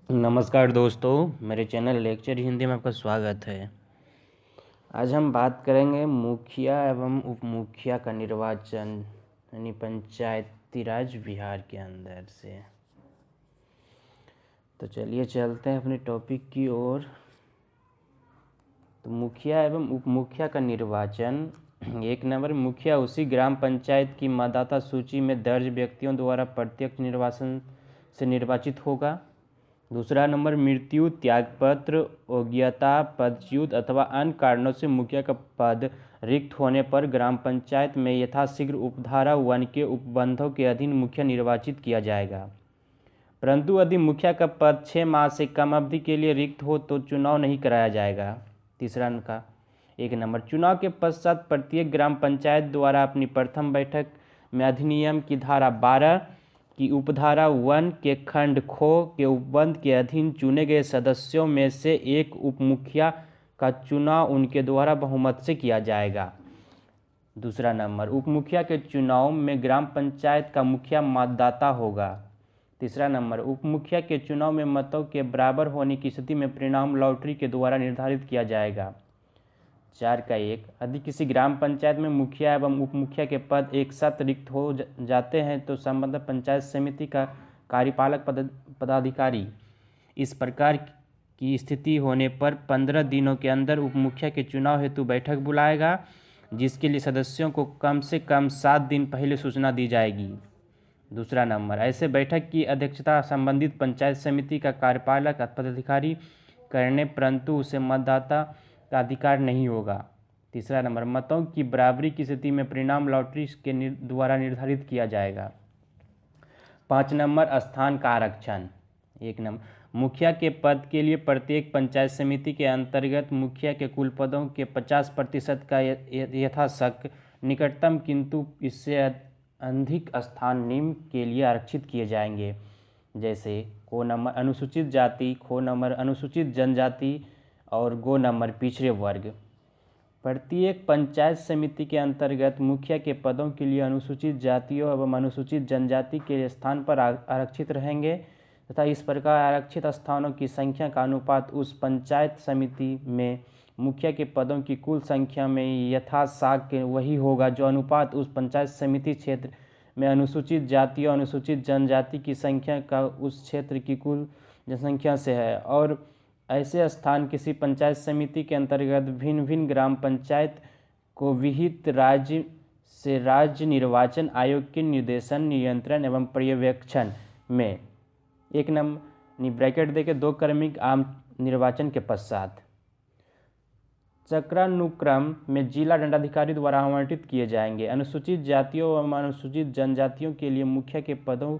नमस्कार दोस्तों, मेरे चैनल लेक्चर हिंदी में आपका स्वागत है। आज हम बात करेंगे मुखिया एवं उप मुखिया का निर्वाचन यानी पंचायती राज बिहार के अंदर से। तो चलिए चलते हैं अपने टॉपिक की ओर। तो मुखिया एवं उप मुखिया का निर्वाचन। 1 नंबर, मुखिया उसी ग्राम पंचायत की मतदाता सूची में दर्ज व्यक्तियों द्वारा प्रत्यक्ष निर्वाचन से निर्वाचित होगा। दूसरा नंबर, मृत्यु, त्यागपत्र, अज्ञता, पदच्युत अथवा अन्य कारणों से मुखिया का पद रिक्त होने पर ग्राम पंचायत में यथाशीघ्र उपधारा 1 के उपबंधों के अधीन मुखिया निर्वाचित किया जाएगा। परंतु यदि मुखिया का पद 6 माह से कम अवधि के लिए रिक्त हो तो चुनाव नहीं कराया जाएगा। तीसरा का 1 नंबर, चुनाव के पश्चात प्रत्येक ग्राम पंचायत द्वारा अपनी प्रथम बैठक में अधिनियम की धारा 12 की उपधारा 1 के खंड खो के उपबंध के अधीन चुने गए सदस्यों में से एक उप मुखिया का चुनाव उनके द्वारा बहुमत से किया जाएगा। दूसरा नंबर, उप मुखिया के चुनाव में ग्राम पंचायत का मुखिया मतदाता होगा। तीसरा नंबर, उप मुखिया के चुनाव में मतों के बराबर होने की स्थिति में परिणाम लॉटरी के द्वारा निर्धारित किया जाएगा। 4 का 1, यदि किसी ग्राम पंचायत में मुखिया एवं उप मुखिया के पद एक साथ रिक्त हो जाते हैं तो संबंधित पंचायत समिति का कार्यपालक पदाधिकारी इस प्रकार की स्थिति होने पर 15 दिनों के अंदर उप मुखिया के चुनाव हेतु बैठक बुलाएगा, जिसके लिए सदस्यों को कम से कम 7 दिन पहले सूचना दी जाएगी। दूसरा नंबर, ऐसे बैठक की अध्यक्षता संबंधित पंचायत समिति का कार्यपालक पदाधिकारी करने परंतु उसे मतदाता का अधिकार नहीं होगा। तीसरा नंबर, मतों की बराबरी की स्थिति में परिणाम लॉटरी के द्वारा निर्धारित किया जाएगा। 5 नंबर, स्थान का आरक्षण। 1 नंबर, मुखिया के पद के लिए प्रत्येक पंचायत समिति के अंतर्गत मुखिया के कुल पदों के 50% का यथाशक निकटतम किंतु इससे अधिक स्थान निम्न के लिए आरक्षित किए जाएंगे, जैसे को नंबर अनुसूचित जाति, खो नंबर अनुसूचित जनजाति और गो नंबर पिछड़े वर्ग। प्रत्येक पंचायत समिति के अंतर्गत मुखिया के पदों के लिए अनुसूचित जातियों एवं अनुसूचित जनजाति के स्थान पर आरक्षित रहेंगे तथा इस प्रकार आरक्षित स्थानों की संख्या का अनुपात उस पंचायत समिति में मुखिया के पदों की कुल संख्या में यथासाक वही होगा जो अनुपात उस पंचायत समिति क्षेत्र में अनुसूचित जाति और अनुसूचित जनजाति की संख्या का उस क्षेत्र की कुल जनसंख्या से है। और ऐसे स्थान किसी पंचायत समिति के अंतर्गत भिन्न भिन्न ग्राम पंचायत को विहित राज्य से राज्य निर्वाचन आयोग के निर्देशन, नियंत्रण एवं पर्यवेक्षण में 1 नंबर ब्रैकेट देके 2 क्रमिक आम निर्वाचन के पश्चात चक्रानुक्रम में जिला दंडाधिकारी द्वारा आवंटित किए जाएंगे। अनुसूचित जातियों एवं अनुसूचित जनजातियों के लिए मुखिया के पदों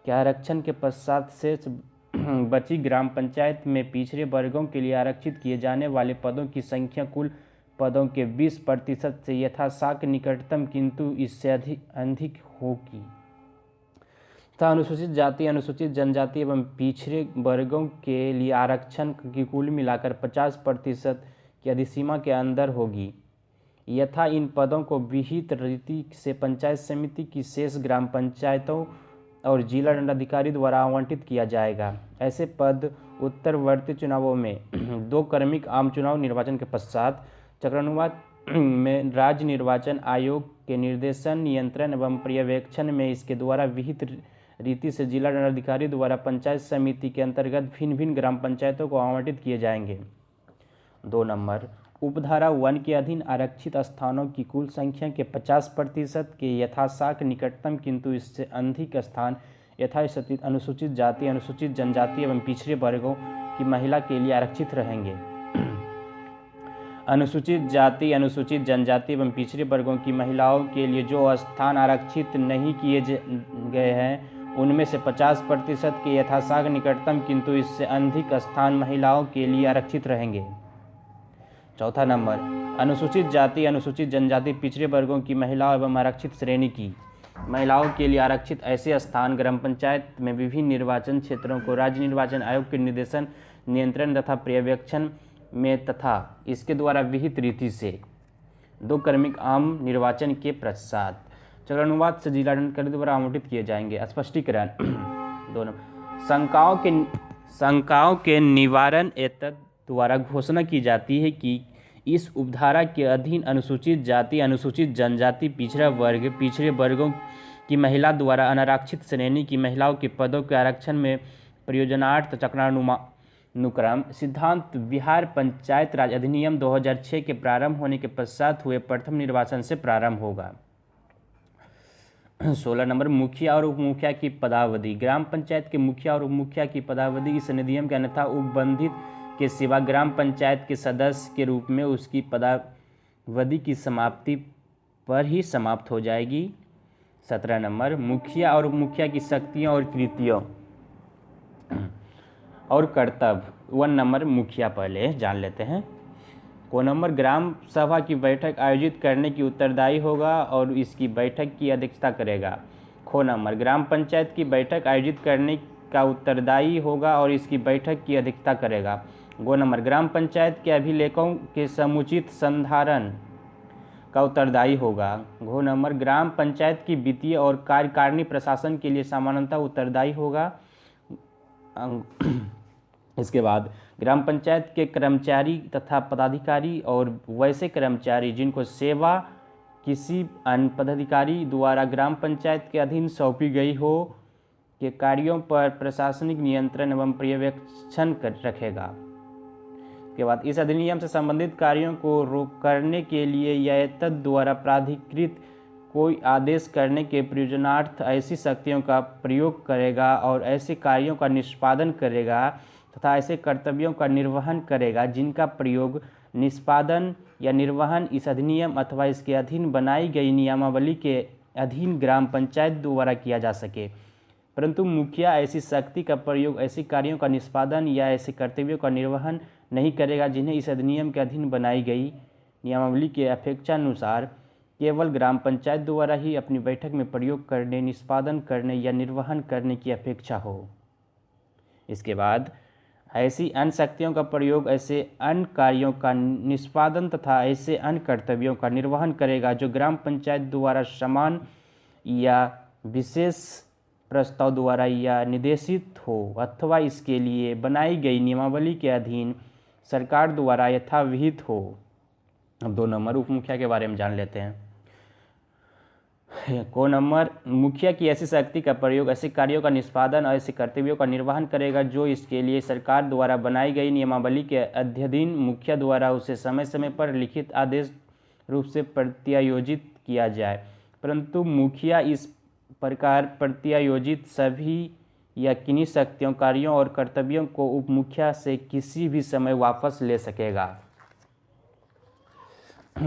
के आरक्षण के पश्चात शेष बची ग्राम पंचायत में पिछड़े वर्गों के लिए आरक्षित किए जाने वाले पदों की संख्या कुल पदों के 20% से यथासाक निकटतम किंतु इससे अधिक होगी तथा अनुसूचित जाति, अनुसूचित जनजाति एवं पिछड़े वर्गों के लिए आरक्षण की कुल मिलाकर 50% की अधिसीमा के अंदर होगी यथा इन पदों को विहित रीति से पंचायत समिति की शेष ग्राम पंचायतों और जिला दंडाधिकारी द्वारा आवंटित किया जाएगा। ऐसे पद उत्तरवर्ती चुनावों में 2 क्रमिक आम चुनाव निर्वाचन के पश्चात चक्रानुवाद में राज्य निर्वाचन आयोग के निर्देशन, नियंत्रण एवं पर्यवेक्षण में इसके द्वारा विहित रीति से जिला दंडाधिकारी द्वारा पंचायत समिति के अंतर्गत भिन्न भिन्न ग्राम पंचायतों को आवंटित किए जाएंगे। 2 नंबर, उपधारा 1 के अधीन आरक्षित स्थानों की कुल संख्या के 50% के यथासाक निकटतम किंतु इससे अधिक स्थान यथास्थित अनुसूचित जाति, अनुसूचित जनजाति एवं पिछड़े वर्गों की महिला के लिए आरक्षित रहेंगे। अनुसूचित जाति, अनुसूचित जनजाति एवं पिछड़े वर्गों की महिलाओं के लिए जो स्थान आरक्षित नहीं किए गए हैं उनमें से 50% के यथासाक निकटतम किंतु इससे अधिक स्थान महिलाओं के लिए आरक्षित रहेंगे। 4 नंबर, अनुसूचित जाति, अनुसूचित जनजाति, पिछड़े वर्गों की महिलाओं एवं आरक्षित श्रेणी की महिलाओं के लिए आरक्षित ऐसे स्थान ग्राम पंचायत में विभिन्न निर्वाचन क्षेत्रों को राज्य निर्वाचन आयोग के निर्देशन, नियंत्रण तथा पर्यवेक्षण में तथा इसके द्वारा विहित रीति से 2 क्रमिक आम निर्वाचन के पश्चात चक्रानुवाद से जिला दंडाधिकारी द्वारा आवंटित किए जाएंगे। स्पष्टीकरण 2 शंकाओं के शंकाओं के निवारण एतद द्वारा घोषणा की जाती है कि इस उपधारा के अधीन अनुसूचित जाति, अनुसूचित जनजाति, पिछड़ा वर्ग, पिछड़े वर्गों की महिला द्वारा अनारक्षित श्रेणी की महिलाओं के पदों के आरक्षण में प्रयोजनार्थ चक्रानुक्रम सिद्धांत बिहार पंचायत राज अधिनियम 2006 के प्रारंभ होने के पश्चात हुए प्रथम निर्वाचन से प्रारंभ होगा। 16 नंबर, मुखिया और उप मुखिया की पदावधि। ग्राम पंचायत के मुखिया और उप मुखिया की पदावधि इस अधिनियम के अन्यथा उपबंधित के सिवा ग्राम पंचायत के सदस्य के रूप में उसकी पदावधि की समाप्ति पर ही समाप्त हो जाएगी। 17 नंबर, मुखिया और उप मुखिया की शक्तियाँ और कृतियों और कर्तव्य। 1 नंबर, मुखिया पहले जान लेते हैं। को नंबर, ग्राम सभा की बैठक आयोजित करने की उत्तरदायी होगा और इसकी बैठक की अध्यक्षता करेगा। खो नंबर, ग्राम पंचायत की बैठक आयोजित करने का उत्तरदायी होगा और इसकी बैठक की अध्यक्षता करेगा। गो नंबर, ग्राम पंचायत के अभिलेखों के समुचित संधारण का उत्तरदायी होगा। घो नंबर, ग्राम पंचायत की वित्तीय और कार्यकारिणी प्रशासन के लिए सामान्यतः उत्तरदायी होगा। इसके बाद ग्राम पंचायत के कर्मचारी तथा पदाधिकारी और वैसे कर्मचारी जिनको सेवा किसी अन्य पदाधिकारी द्वारा ग्राम पंचायत के अधीन सौंपी गई हो के कार्यों पर प्रशासनिक नियंत्रण एवं पर्यवेक्षण रखेगा। के बाद इस अधिनियम से संबंधित कार्यों को करने के लिए या तद द्वारा प्राधिकृत कोई आदेश करने के प्रयोजनार्थ ऐसी शक्तियों का प्रयोग करेगा और ऐसे कार्यों का निष्पादन करेगा तथा ऐसे कर्तव्यों का निर्वहन करेगा जिनका प्रयोग, निष्पादन या निर्वहन इस अधिनियम अथवा इसके अधीन बनाई गई नियमावली के अधीन ग्राम पंचायत द्वारा किया जा सके। परंतु मुखिया ऐसी शक्ति का प्रयोग ऐसे कार्यों का निष्पादन या ऐसे कर्तव्यों का निर्वहन नहीं करेगा जिन्हें इस अधिनियम के अधीन बनाई गई नियमावली के अपेक्षानुसार केवल ग्राम पंचायत द्वारा ही अपनी बैठक में प्रयोग करने, निष्पादन करने या निर्वहन करने की अपेक्षा हो। इसके बाद ऐसी अन्य शक्तियों का प्रयोग ऐसे अन्य कार्यों का निष्पादन तथा ऐसे अन्य कर्तव्यों का निर्वहन करेगा जो ग्राम पंचायत द्वारा समान या विशेष प्रस्ताव द्वारा या निर्देशित हो अथवा इसके लिए बनाई गई नियमावली के अधीन सरकार द्वारा यथाविहित हो। अब 2 नंबर, उप मुखिया के बारे में जान लेते हैं। को नंबर, मुखिया की ऐसी शक्ति का प्रयोग ऐसे कार्यों का निष्पादन और ऐसे कर्तव्यों का निर्वहन करेगा जो इसके लिए सरकार द्वारा बनाई गई नियमावली के अध्ययन मुखिया द्वारा उसे समय समय पर लिखित आदेश रूप से प्रत्यायोजित किया जाए। परंतु मुखिया इस प्रकार प्रत्यायोजित सभी या किन्हीं शक्तियों, कार्यों और कर्तव्यों को उप मुखिया से किसी भी समय वापस ले सकेगा।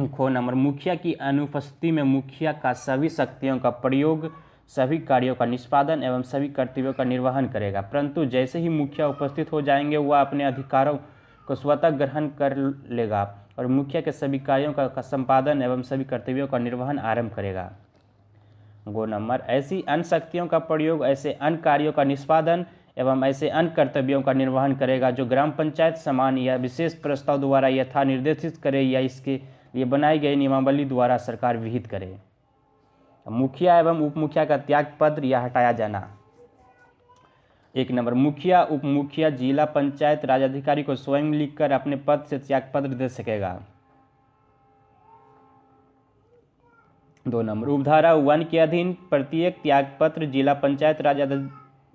खो नंबर, मुखिया की अनुपस्थिति में मुखिया का सभी शक्तियों का प्रयोग सभी कार्यों का निष्पादन एवं सभी कर्तव्यों का निर्वहन करेगा। परंतु जैसे ही मुखिया उपस्थित हो जाएंगे वह अपने अधिकारों को स्वतः ग्रहण कर लेगा और मुखिया के सभी कार्यों का संपादन एवं सभी कर्तव्यों का निर्वहन आरंभ करेगा। गो नंबर, ऐसी अन्य शक्तियों का प्रयोग ऐसे अन्य कार्यों का निष्पादन एवं ऐसे अन्य कर्तव्यों का निर्वहन करेगा जो ग्राम पंचायत समान या विशेष प्रस्ताव द्वारा यथा निर्देशित करे या इसके लिए बनाई गई नियमावली द्वारा सरकार विहित करे। मुखिया एवं उप मुखिया का त्यागपत्र या हटाया जाना। 1 नंबर, मुखिया उप मुखिया जिला पंचायत राज अधिकारी को स्वयं लिखकर अपने पद से त्यागपत्र दे सकेगा। 2 नंबर, उपधारा 1 के अधीन प्रत्येक त्यागपत्र जिला पंचायत राज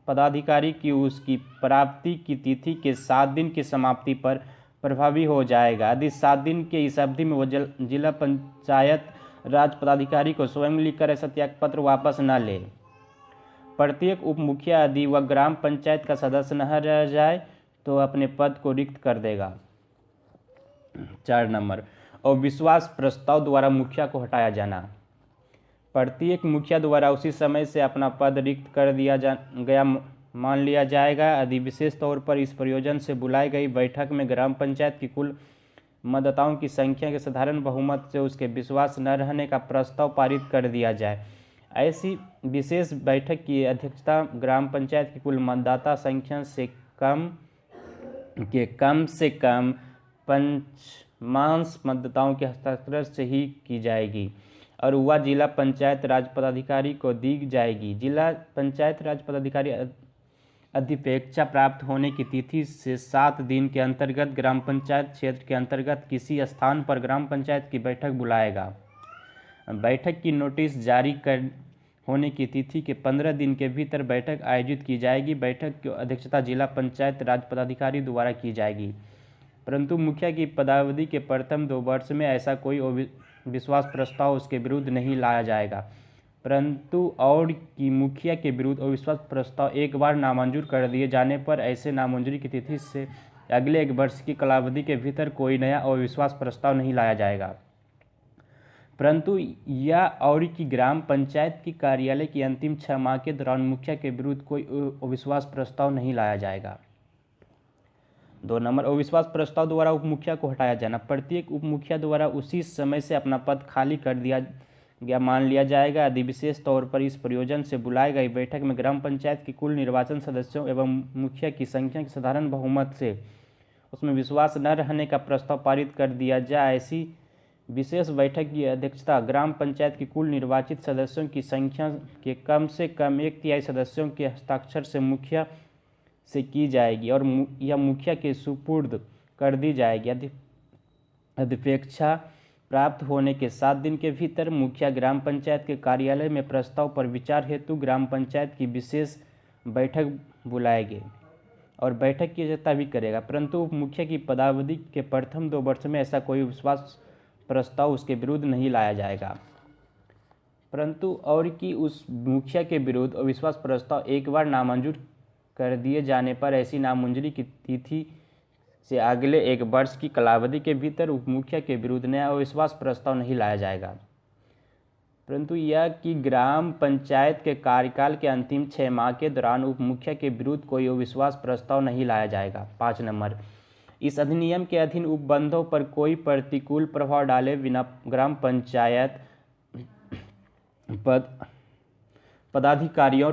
पदाधिकारी की उसकी प्राप्ति की तिथि के 7 दिन की समाप्ति पर प्रभावी हो जाएगा। यदि 7 दिन के इस अवधि में वह जिला पंचायत राज पदाधिकारी को स्वयं लिखकर ऐसा त्यागपत्र वापस न ले। प्रत्येक उप मुखिया यदि वह ग्राम पंचायत का सदस्य न रह जाए तो अपने पद को रिक्त कर देगा। 4 नंबर, अविश्वास प्रस्ताव द्वारा मुखिया को हटाया जाना। प्रत्येक मुखिया द्वारा उसी समय से अपना पद रिक्त कर दिया गया मान लिया जाएगा यदि विशेष तौर पर इस प्रयोजन से बुलाई गई बैठक में ग्राम पंचायत की कुल मतदाताओं की संख्या के साधारण बहुमत से उसके विश्वास न रहने का प्रस्ताव पारित कर दिया जाए। ऐसी विशेष बैठक की अध्यक्षता ग्राम पंचायत की कुल मतदाता संख्या से कम से कम 5 मतदाताओं के हस्ताक्षर से ही की जाएगी और वह जिला पंचायत राज पदाधिकारी को दी जाएगी। जिला पंचायत राज पदाधिकारी अधिपेक्षा प्राप्त होने की तिथि से 7 दिन के अंतर्गत ग्राम पंचायत क्षेत्र के अंतर्गत किसी स्थान पर ग्राम पंचायत की बैठक बुलाएगा। बैठक की नोटिस जारी कर होने की तिथि के 15 दिन के भीतर बैठक आयोजित की जाएगी। बैठक की अध्यक्षता जिला पंचायत राज पदाधिकारी द्वारा की जाएगी। परंतु मुखिया की पदावधि के प्रथम 2 वर्ष में ऐसा कोई विश्वास प्रस्ताव उसके विरुद्ध नहीं लाया जाएगा। परंतु और कि मुखिया के विरुद्ध अविश्वास प्रस्ताव एक बार नामंजूर कर दिए जाने पर ऐसे नामंजूरी की तिथि से अगले 1 वर्ष की कालावधि के भीतर कोई नया अविश्वास प्रस्ताव नहीं लाया जाएगा। परंतु यह और कि ग्राम पंचायत की कार्यालय की अंतिम 6 माह के दौरान मुखिया के विरुद्ध कोई अविश्वास प्रस्ताव नहीं लाया जाएगा। 2 नंबर, अविश्वास प्रस्ताव द्वारा उप मुखिया को हटाया जाना। प्रत्येक उप मुखिया द्वारा उसी समय से अपना पद खाली कर दिया गया मान लिया जाएगा यदि विशेष तौर पर इस प्रयोजन से बुलाई गई बैठक में ग्राम पंचायत के कुल निर्वाचन सदस्यों एवं मुखिया की संख्या के साधारण बहुमत से उसमें विश्वास न रहने का प्रस्ताव पारित कर दिया जाए। ऐसी विशेष बैठक की अध्यक्षता ग्राम पंचायत के कुल निर्वाचित सदस्यों की संख्या के कम से कम 1/3 सदस्यों के हस्ताक्षर से मुखिया से की जाएगी और यह मुखिया के सुपुर्द कर दी जाएगी। अधिपेक्षा प्राप्त होने के 7 दिन के भीतर मुखिया ग्राम पंचायत के कार्यालय में प्रस्ताव पर विचार हेतु ग्राम पंचायत की विशेष बैठक बुलाएगी और बैठक की अध्यक्षता भी करेगा। परंतु उप मुखिया की पदावधि के प्रथम 2 वर्ष में ऐसा कोई विश्वास प्रस्ताव उसके विरुद्ध नहीं लाया जाएगा। परंतु और कि उस मुखिया के विरुद्ध अविश्वास प्रस्ताव एक बार नामंजूर कर दिए जाने पर ऐसी नामंजूरी की तिथि से अगले 1 वर्ष की कालावधि के भीतर उप मुखिया के विरुद्ध नया अविश्वास प्रस्ताव नहीं लाया जाएगा। परंतु यह कि ग्राम पंचायत के कार्यकाल के अंतिम 6 माह के दौरान उप मुखिया के विरुद्ध कोई अविश्वास प्रस्ताव नहीं लाया जाएगा। 5 नंबर, इस अधिनियम के अधीन उपबंधों पर कोई प्रतिकूल प्रभाव डाले बिना ग्राम पंचायत पदाधिकारियों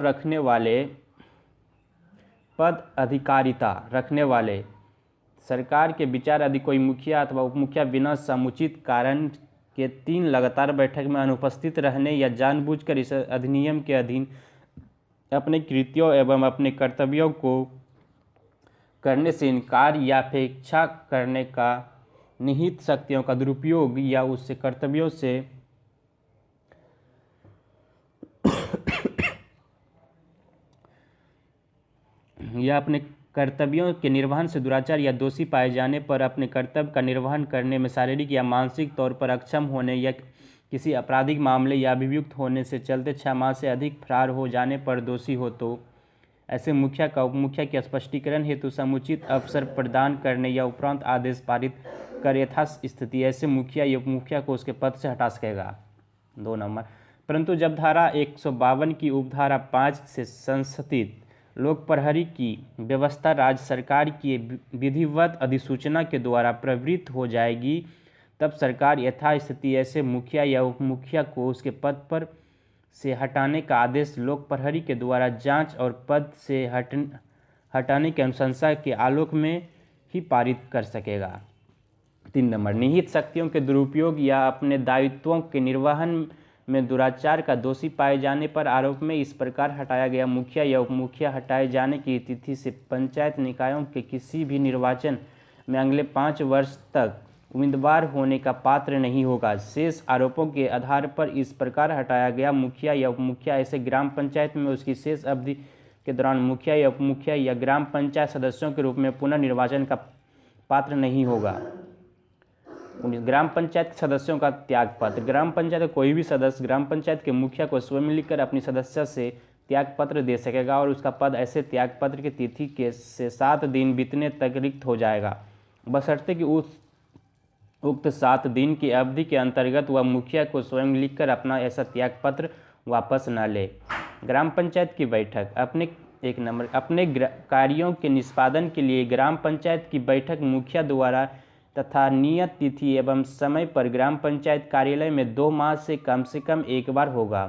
पद अधिकारिता रखने वाले सरकार के विचार यदि कोई मुखिया अथवा उप मुखिया बिना समुचित कारण के 3 लगातार बैठक में अनुपस्थित रहने या जानबूझकर इस अधिनियम के अधीन अपने कृत्यों एवं अपने कर्तव्यों को करने से इनकार या अपेक्षा करने का निहित शक्तियों का दुरुपयोग या उससे कर्तव्यों से या अपने कर्तव्यों के निर्वहन से दुराचार या दोषी पाए जाने पर अपने कर्तव्य का निर्वहन करने में शारीरिक या मानसिक तौर पर अक्षम होने या किसी आपराधिक मामले या अभियुक्त होने से चलते 6 माह से अधिक फरार हो जाने पर दोषी हो तो ऐसे मुखिया का उप मुखिया के स्पष्टीकरण हेतु समुचित अवसर प्रदान करने या उपरांत आदेश पारित कर यथास्थिति ऐसे मुखिया या उप मुखिया को उसके पद से हटा सकेगा। 2 नंबर, परंतु जब धारा 152 की उपधारा 5 से संशोधित लोक प्रहरी की व्यवस्था राज्य सरकार की विधिवत अधिसूचना के द्वारा प्रवृत्त हो जाएगी तब सरकार यथास्थिति ऐसे मुखिया या उप मुखिया को उसके पद पर से हटाने का आदेश लोक प्रहरी के द्वारा जांच और पद से हटाने की अनुशंसा के आलोक में ही पारित कर सकेगा। 3 नंबर, निहित शक्तियों के दुरुपयोग या अपने दायित्वों के निर्वहन में दुराचार का दोषी पाए जाने पर आरोप में इस प्रकार हटाया गया मुखिया या उप मुखिया हटाए जाने की तिथि से पंचायत निकायों के किसी भी निर्वाचन में अगले 5 वर्ष तक उम्मीदवार होने का पात्र नहीं होगा। शेष आरोपों के आधार पर इस प्रकार हटाया गया मुखिया या उप मुखिया ऐसे ग्राम पंचायत में उसकी शेष अवधि के दौरान मुखिया या उप मुखिया या ग्राम पंचायत सदस्यों के रूप में पुनर्निर्वाचन का पात्र नहीं होगा। ग्राम पंचायत के सदस्यों का त्याग पत्र। ग्राम पंचायत का कोई भी सदस्य ग्राम पंचायत के मुखिया को स्वयं लिखकर अपनी सदस्य से त्याग पत्र दे सकेगा और उसका पद ऐसे त्याग पत्र की तिथि के से 7 दिन बीतने तक रिक्त हो जाएगा, बशर्ते कि उक्त 7 दिन की अवधि के अंतर्गत वह मुखिया को स्वयं लिखकर अपना ऐसा त्याग पत्र वापस न ले। ग्राम पंचायत की बैठक। अपने कार्यों के निष्पादन के लिए ग्राम पंचायत की बैठक मुखिया द्वारा तथा नियत तिथि एवं समय पर ग्राम पंचायत कार्यालय में 2 माह से कम 1 बार होगा।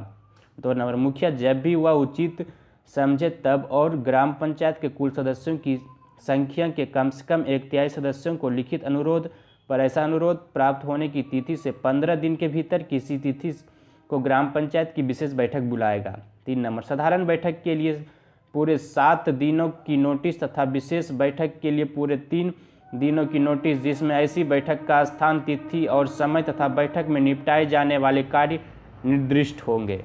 2 नंबर, मुखिया जब भी वह उचित समझे तब और ग्राम पंचायत के कुल सदस्यों की संख्या के कम से कम 1/3 सदस्यों को लिखित अनुरोध पर ऐसा अनुरोध प्राप्त होने की तिथि से 15 दिन के भीतर किसी तिथि को ग्राम पंचायत की विशेष बैठक बुलाएगा। 3 नंबर, साधारण बैठक के लिए पूरे 7 दिनों की नोटिस तथा विशेष बैठक के लिए पूरे 3 दिनों की नोटिस, जिसमें ऐसी बैठक का स्थान, तिथि और समय तथा बैठक में निपटाए जाने वाले कार्य निर्दिष्ट होंगे।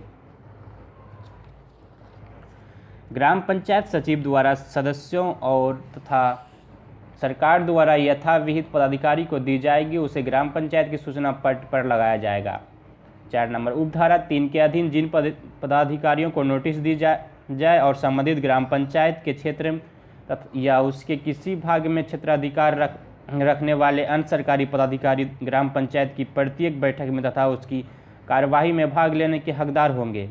ग्राम पंचायत सचिव द्वारा सदस्यों और तथा सरकार द्वारा यथाविहित पदाधिकारी को दी जाएगी, उसे ग्राम पंचायत की सूचना पट पर लगाया जाएगा। 4 नंबर, उपधारा 3 के अधीन जिन पदाधिकारियों को नोटिस दी जाए और संबंधित ग्राम पंचायत के क्षेत्र या उसके किसी भाग में क्षेत्राधिकार रखने वाले अन्य सरकारी पदाधिकारी ग्राम पंचायत की प्रत्येक बैठक में तथा उसकी कार्यवाही में भाग लेने के हकदार होंगे,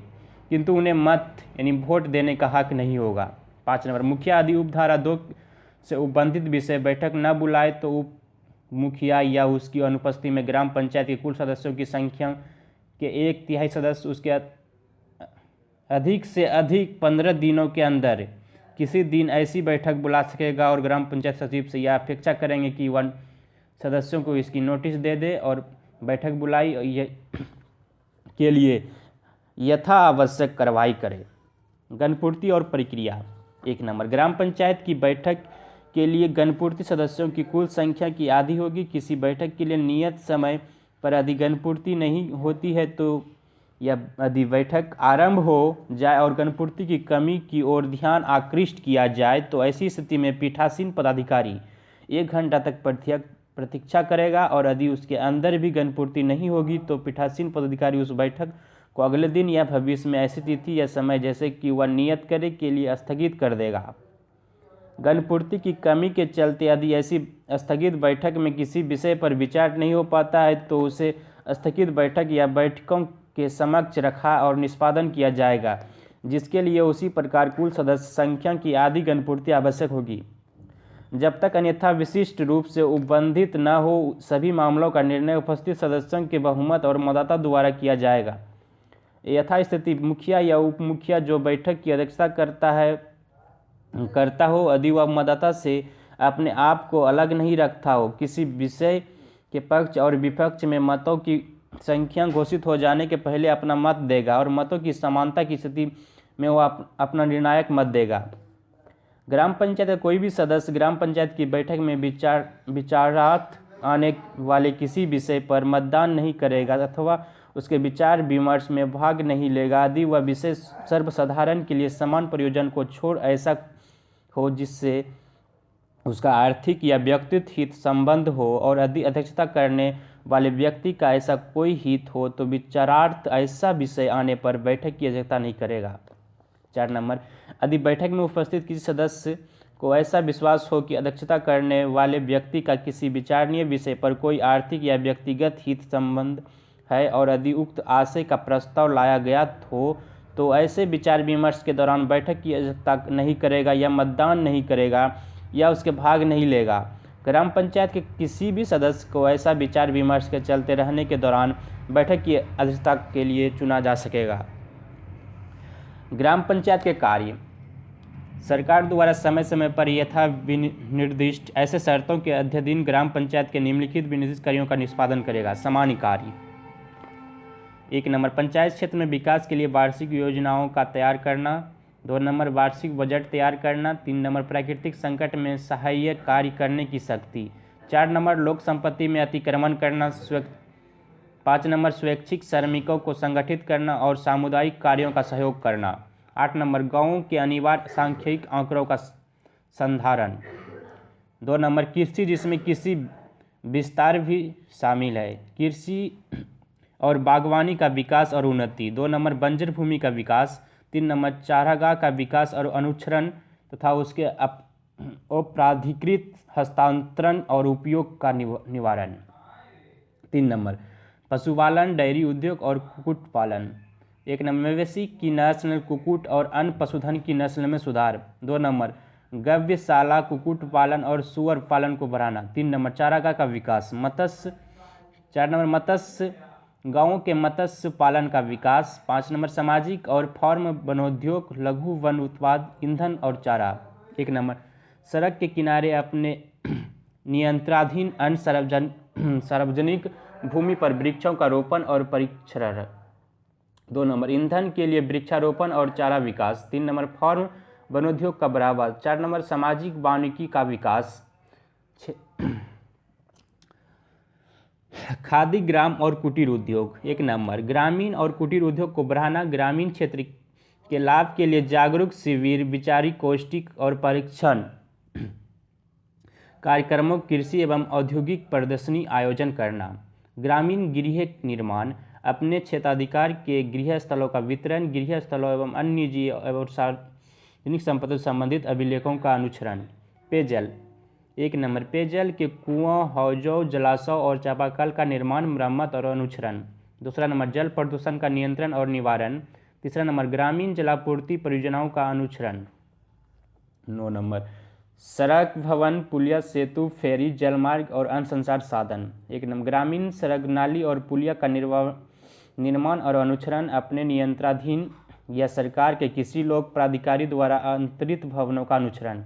किंतु उन्हें मत यानी वोट देने का हक नहीं होगा। 5 नंबर, मुखिया आदि उपधारा 2 से उपबंधित विषय बैठक न बुलाए तो उप मुखिया या उसकी अनुपस्थिति में ग्राम पंचायत के कुल सदस्यों की संख्या के 1/3 सदस्य उसके अधिक से अधिक 15 दिनों के अंदर किसी दिन ऐसी बैठक बुला सकेगा और ग्राम पंचायत सचिव से यह अपेक्षा करेंगे कि वह सदस्यों को इसकी नोटिस दे दे और बैठक बुलाई के लिए यथा आवश्यक कार्रवाई करे। गणपूर्ति और प्रक्रिया। 1 नंबर, ग्राम पंचायत की बैठक के लिए गणपूर्ति सदस्यों की कुल संख्या की आधी होगी। किसी बैठक के लिए नियत समय पर यदि गणपूर्ति नहीं होती है तो या यदि बैठक आरंभ हो जाए और गणपूर्ति की कमी की ओर ध्यान आकृष्ट किया जाए तो ऐसी स्थिति में पीठासीन पदाधिकारी 1 घंटा तक प्रतीक्षा करेगा और यदि उसके अंदर भी गणपूर्ति नहीं होगी तो पीठासीन पदाधिकारी उस बैठक को अगले दिन या भविष्य में ऐसी तिथि या समय जैसे कि वह नियत करे के लिए स्थगित कर देगा। गणपूर्ति की कमी के चलते यदि ऐसी स्थगित बैठक में किसी विषय पर विचार नहीं हो पाता है तो उसे स्थगित बैठक या बैठकों के समक्ष रखा और निष्पादन किया जाएगा, जिसके लिए उसी प्रकार कुल सदस्य संख्या की आधी गणपूर्ति आवश्यक होगी। जब तक अन्यथा विशिष्ट रूप से उपबंधित न हो सभी मामलों का निर्णय उपस्थित सदस्यों के बहुमत और मतदाता द्वारा किया जाएगा। यथा स्थिति मुखिया या उप मुखिया जो बैठक की अध्यक्षता करता हो यदि वह मतदाता से अपने आप को अलग नहीं रखता हो, किसी विषय के पक्ष और विपक्ष में मतों की संख्या घोषित हो जाने के पहले अपना मत देगा और मतों की समानता की स्थिति में वह अपना निर्णायक मत देगा। ग्राम पंचायत का कोई भी सदस्य ग्राम पंचायत की बैठक में विचारार्थ आने वाले किसी विषय पर मतदान नहीं करेगा अथवा उसके विचार विमर्श में भाग नहीं लेगा यदि वह विषय सर्वसाधारण के लिए समान प्रयोजन को छोड़ ऐसा हो जिससे उसका आर्थिक या व्यक्तिगत हित संबंध हो और यदि अध्यक्षता करने वाले व्यक्ति का ऐसा कोई हित हो तो विचारार्थ ऐसा विषय आने पर बैठक की अध्यक्षता नहीं करेगा। 4 नंबर, यदि बैठक में उपस्थित किसी सदस्य को ऐसा विश्वास हो कि अध्यक्षता करने वाले व्यक्ति का किसी विचारणीय विषय पर कोई आर्थिक या व्यक्तिगत हित संबंध है और यदि उक्त आशय का प्रस्ताव लाया गया हो तो ऐसे विचार विमर्श के दौरान बैठक की अध्यक्षता नहीं करेगा या मतदान नहीं करेगा या उसके भाग नहीं लेगा। ग्राम पंचायत के किसी भी सदस्य को ऐसा विचार विमर्श के चलते रहने के दौरान बैठक की अध्यक्षता के लिए चुना जा सकेगा। ग्राम पंचायत के कार्य। सरकार द्वारा समय समय पर यथा निर्दिष्ट ऐसे शर्तों के अधीन ग्राम पंचायत के निम्नलिखित विनिर्दिष्ट कार्यों का निष्पादन करेगा। सामान्य कार्य। 1 नंबर, पंचायत क्षेत्र में विकास के लिए वार्षिक योजनाओं का तैयार करना। 2 नंबर, वार्षिक बजट तैयार करना। 3 नंबर, प्राकृतिक संकट में सहायक कार्य करने की शक्ति। 4 नंबर, लोक संपत्ति में अतिक्रमण करना। 5 नंबर, स्वैच्छिक श्रमिकों को संगठित करना और सामुदायिक कार्यों का सहयोग करना। 8 नंबर, गाँवों के अनिवार्य सांख्यिक आंकड़ों का संधारण। 2 नंबर, कृषि जिसमें कृषि विस्तार भी शामिल है, कृषि और बागवानी का विकास और उन्नति। 2 नंबर, बंजर भूमि का विकास। 3 नंबर, चारागाह का विकास और अनुक्षरण तथा उसके अपराधिकृत हस्तांतरण और उपयोग का निवारण। 3 नंबर, पशुपालन, डेयरी उद्योग और कुक्कुट पालन। 1 नंबर, मवेशी की नस्ल, कुक्कुट और अन्य पशुधन की नस्ल में सुधार। 2 नंबर, गव्यशाला, कुक्कुट पालन और सुअर पालन को बढ़ाना। 3 नंबर, चारागाह का विकास। मत्स्य। 4 नंबर, मत्स्य गाँवों के मत्स्य पालन का विकास। 5 नंबर, सामाजिक और फार्म वनोद्योग, लघु वन उत्पाद, ईंधन और चारा। 1 नंबर, सड़क के किनारे अपने नियंत्रणाधीन अन्य सार्वजनिक भूमि पर वृक्षों का रोपण और परीक्षण। 2 नंबर, ईंधन के लिए वृक्षारोपण और चारा विकास। 3 नंबर, फार्म वनोद्योग का बढ़ावा। 4 नंबर सामाजिक वानिकी का विकास। खादी ग्राम और कुटीर उद्योग। 1 नंबर ग्रामीण और कुटीर उद्योग को बढ़ाना। ग्रामीण क्षेत्र के लाभ के लिए जागरूक शिविर, विचारी गोष्ठी और परीक्षण कार्यक्रमों, कृषि एवं औद्योगिक प्रदर्शनी आयोजन करना। ग्रामीण गृह निर्माण, अपने क्षेत्राधिकार के गृह स्थलों का वितरण, गृह स्थलों एवं अन्य निजी एवं सार्वजनिक संपत्ति से संबंधित अभिलेखों का अनुच्छरण। पेयजल। 1 नंबर पेयजल के कुआं, हौजों, जलाशयों और चापाकल का निर्माण, मरम्मत और अनुच्छरण। 2 नंबर जल प्रदूषण का नियंत्रण और निवारण। 3 नंबर ग्रामीण जलापूर्ति परियोजनाओं का अनुच्छरण। 9 नंबर सड़क, भवन, पुलिया, सेतु, फेरी, जलमार्ग और अन्य संचार साधन। 1 नंबर ग्रामीण सड़क, नाली और पुलिया का निर्माण और अनुच्छरण अपने नियंत्रणाधीन या सरकार के किसी लोक प्राधिकारी द्वारा अंतरित भवनों का अनुच्छरण।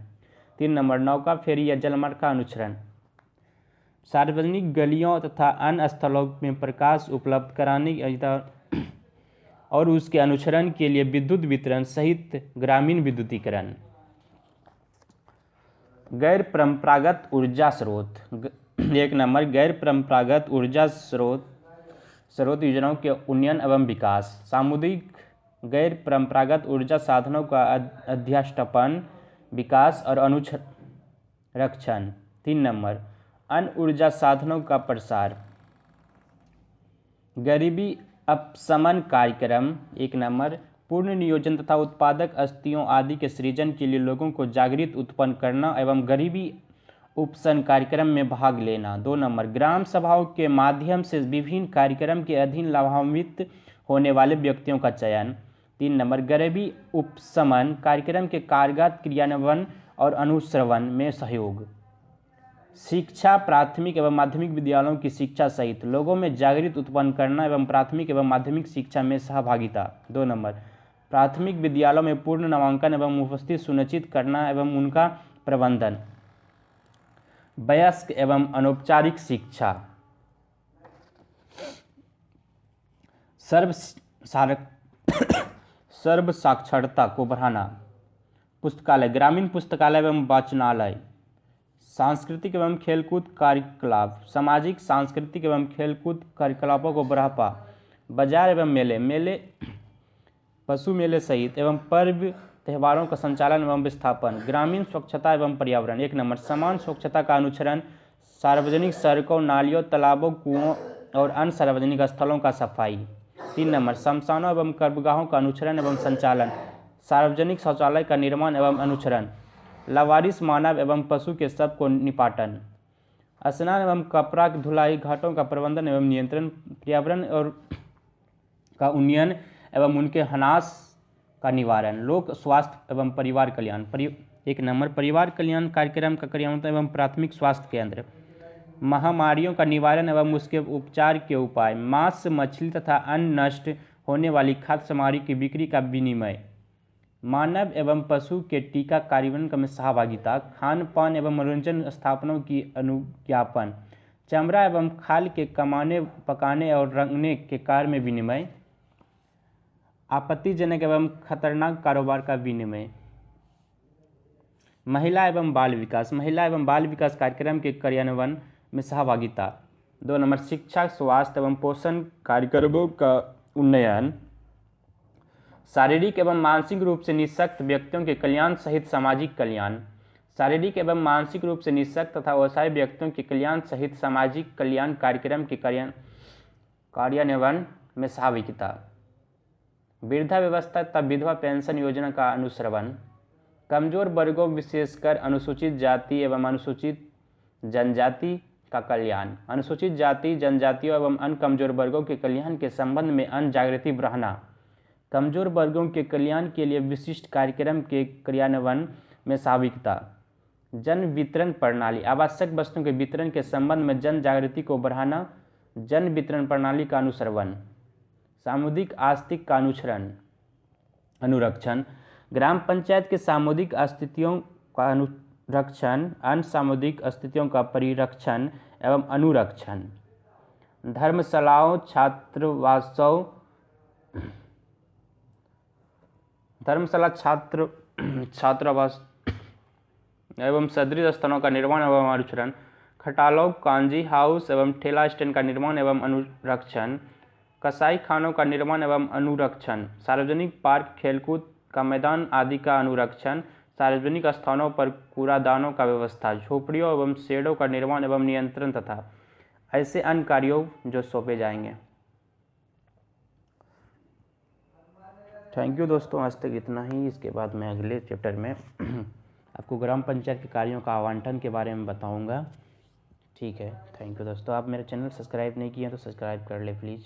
3 नंबर नौका, फेरी या जलमार्ग का अनुच्छरण। सार्वजनिक गलियों तथा अन्य स्थलों में प्रकाश उपलब्ध कराने और उसके अनुच्छरण के लिए विद्युत वितरण सहित ग्रामीण विद्युतीकरण। गैर परंपरागत ऊर्जा स्रोत। 1 नंबर गैर परंपरागत ऊर्जा स्रोत योजनाओं के उन्नयन एवं विकास। सामुदायिक गैर परंपरागत ऊर्जा साधनों का अध्यास्थापन, विकास और अनुरक्षण। 3 नंबर अन्य ऊर्जा साधनों का प्रसार। गरीबी अपशमन कार्यक्रम। 1 नंबर पूर्ण नियोजन तथा उत्पादक स्थितियों आदि के सृजन के लिए लोगों को जागृत उत्पन्न करना एवं गरीबी उपशमन कार्यक्रम में भाग लेना। 2 नंबर ग्राम सभाओं के माध्यम से विभिन्न कार्यक्रम के अधीन लाभान्वित होने वाले व्यक्तियों का चयन। 3 नंबर गरीबी उपशमन कार्यक्रम के कारगर क्रियान्वयन और अनुश्रवण में सहयोग। शिक्षा, प्राथमिक एवं माध्यमिक विद्यालयों की शिक्षा सहित लोगों में जागृति उत्पन्न करना एवं प्राथमिक एवं माध्यमिक शिक्षा में सहभागिता। 2 नंबर प्राथमिक विद्यालयों में पूर्ण नामांकन एवं उपस्थिति सुनिश्चित करना एवं उनका प्रबंधन। वयस्क एवं अनौपचारिक शिक्षा। सर्व साक्षरता को बढ़ाना। पुस्तकालय, ग्रामीण पुस्तकालय एवं वाचनालय। सांस्कृतिक एवं खेलकूद कार्यकलाप, सामाजिक, सांस्कृतिक एवं खेलकूद कार्यकलापों को बढ़ावा। बाजार एवं मेले, पशु मेले सहित एवं पर्व त्योहारों का संचालन एवं विस्थापन। ग्रामीण स्वच्छता एवं पर्यावरण। 1 नंबर समान स्वच्छता का अनुच्छरण, सार्वजनिक सड़कों, नालियों, तालाबों, कुओं और अन्य सार्वजनिक स्थलों का सफाई। 3 नंबर शमशानों एवं कर्मगाहों का अनुच्छरण एवं संचालन, सार्वजनिक शौचालय का निर्माण एवं अनुच्छरण, लावारिस मानव एवं पशु के शव को निपाटन, स्नान एवं कपड़ा की धुलाई, घाटों का प्रबंधन एवं नियंत्रण, पर्यावरण और का उन्नयन एवं उनके ह्रास का निवारण, लोक स्वास्थ्य एवं परिवार कल्याण। 1 नंबर परिवार कल्याण कार्यक्रम का क्रियान्वयन एवं प्राथमिक स्वास्थ्य केंद्र, महामारियों का निवारण एवं उसके उपचार के उपाय, मांस, मछली तथा अन्य नष्ट होने वाली खाद्य सामग्री की बिक्री का विनिमय, मानव एवं पशु के टीका कार्यान्वयन में सहभागिता, खान पान एवं मनोरंजन स्थापनाओं की अनुज्ञापन, चमड़ा एवं खाल के कमाने, पकाने और रंगने के कार्य में विनिमय, आपत्तिजनक एवं खतरनाक कारोबार का विनिमय। महिला एवं बाल विकास, महिला एवं बाल विकास कार्यक्रम के कार्यान्वयन में सहभागिता। 2 नंबर शिक्षा, स्वास्थ्य एवं पोषण कार्यक्रमों का उन्नयन, शारीरिक एवं मानसिक रूप से निःशक्त व्यक्तियों के कल्याण सहित सामाजिक कल्याण, शारीरिक एवं मानसिक रूप से निःशक्त तथा असहाय व्यक्तियों के कल्याण सहित सामाजिक कल्याण कार्यक्रम के कार्यान्वयन में सहभागिता। वृद्धावस्था तथा विधवा पेंशन योजना का अनुश्रवण, कमजोर वर्गों विशेषकर अनुसूचित जाति एवं अनुसूचित जनजाति का कल्याण, अनुसूचित जाति, जनजातियों एवं अन्य कमजोर वर्गों के कल्याण के संबंध में अन्य जागृति बढ़ाना, कमजोर वर्गों के कल्याण के लिए विशिष्ट कार्यक्रम के क्रियान्वयन में सहभागिता। जन वितरण प्रणाली, आवश्यक वस्तुओं के वितरण के संबंध में जन जागृति को बढ़ाना, जन वितरण प्रणाली का अनुश्रवण। सामुदायिक आस्तिक का अनुरक्षण, ग्राम पंचायत के सामुदायिक अस्तित्वों का अनुरक्षण, अन्य सामुदायिक अस्तित्वों का परिरक्षण एवं अनुरक्षण। धर्मशालाओं, छात्रावासों, धर्मशाला, छात्रावास छात्रावास एवं सदृश स्थानों का निर्माण एवं अनुरक्षण, खटालों, कांजी हाउस एवं ठेला स्टैंड का निर्माण एवं अनुरक्षण, कसाई खानों का निर्माण एवं अनुरक्षण, सार्वजनिक पार्क, खेलकूद का मैदान आदि का अनुरक्षण, सार्वजनिक स्थानों पर कूड़ादानों का व्यवस्था, झोपड़ियों एवं शेडों का निर्माण एवं नियंत्रण तथा ऐसे अन्य कार्यों जो सौंपे जाएंगे। थैंक यू दोस्तों, आज तक इतना ही। इसके बाद मैं अगले चैप्टर में आपको ग्राम पंचायत के कार्यों का आवंटन के बारे में बताऊंगा। ठीक है, थैंक यू दोस्तों। आप मेरे चैनल सब्सक्राइब नहीं किए हैं तो सब्सक्राइब कर ले प्लीज़।